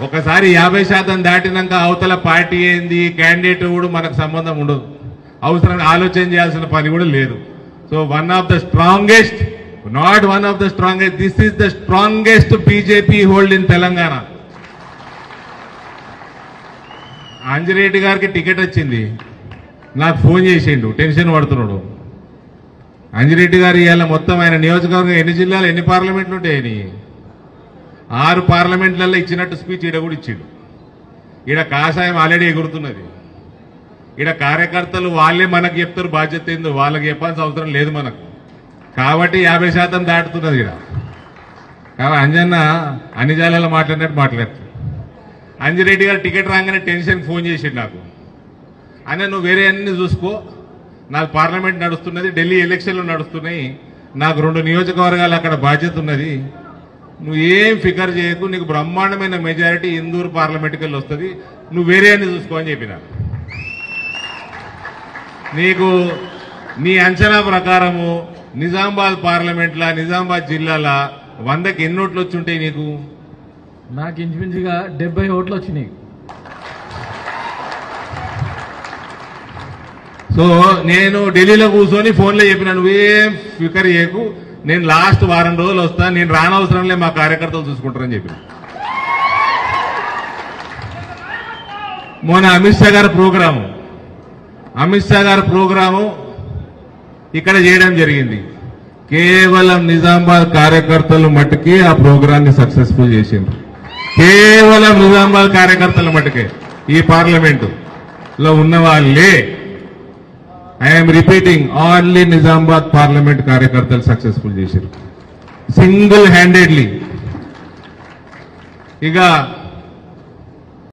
ఒకసారి 50% దాటినాక అవతల పార్టీ ఏంది క్యాండిడేట్ కూడా మనకు సంబంధం ఉండదు, అవసరం ఆలోచన చేయాల్సిన పని కూడా లేదు. So one of the strongest, not one of the strongest, this is the strongest BJP hold in Telangana. Anji Reddy గారికి టికెట్ వచ్చింది, నాకు ఫోన్ చేసిండు, టెన్షన్ పడుతున్నాడు. అంజిరెడ్డి గారు ఇవాళ మొత్తం ఆయన నియోజకవర్గం ఎన్ని జిల్లాలు ఎన్ని పార్లమెంట్లు ఉంటాయని 6 పార్లమెంట్లలో ఇచ్చినట్టు స్పీచ్ ఈడ కూడా ఇచ్చిండు. ఈడ కాషాయం ఆల్రెడీ ఎగురుతున్నది. ఈడ కార్యకర్తలు వాళ్ళే మనకు చెప్తారు బాధ్యత ఏందో, వాళ్ళకి చెప్పాల్సిన అవసరం లేదు మనకు. కాబట్టి 50% దాటుతున్నది ఈడ. కాబట్టి అంజన్న అన్ని జిల్లాలో మాట్లాడినట్టు మాట్లాడుతుంది. అంజిరెడ్డి గారు టికెట్ రాగానే టెన్షన్ ఫోన్ చేసిండు నాకు, అన్న నువ్వు వేరే అన్ని చూసుకో, నాకు పార్లమెంట్ నడుస్తున్నది, ఢిల్లీ ఎలక్షన్లు నడుస్తున్నాయి, నాకు 2 నియోజకవర్గాలు అక్కడ బాధ్యత ఉన్నది, నువ్వు ఏం ఫికర్ చేయకు, నీకు బ్రహ్మాండమైన మెజారిటీ ఇందూరు పార్లమెంట్కి వెళ్ళి వస్తుంది, నువ్వు వేరే అన్ని చూసుకో అని చెప్పిన. నీకు నీ అంచనా ప్రకారము నిజామాబాద్ పార్లమెంట్లా నిజామాబాద్ జిల్లాల 100కి ఎన్ని ఓట్లు వచ్చి ఉంటాయి నీకు? నాకు ఇంచుమించుగా 70 ఓట్లు వచ్చినాయి. సో నేను ఢిల్లీలో కూర్చొని ఫోన్లో చెప్పిన, నువ్వేం ఫికర్ చేయకు, నేను లాస్ట్ వారం రోజులు వస్తా, నేను రానవసరంలే, మా కార్యకర్తలు చూసుకుంటారని చెప్పిన. మొన్న అమిత్ షా గారి ప్రోగ్రాము ఇక్కడ చేయడం జరిగింది. కేవలం నిజామాబాద్ కార్యకర్తలు మట్టుకే ఆ ప్రోగ్రాన్ని సక్సెస్ఫుల్ చేసిండ్రు. కేవలం నిజామాబాద్ కార్యకర్తల మట్టుకే ఈ పార్లమెంటులో ఉన్న వాళ్ళే. I'm repeating, only Nizamabad parliament కార్యకర్తలు సక్సెస్ఫుల్ చేశారు సింగిల్ హ్యాండెడ్లీ. ఇక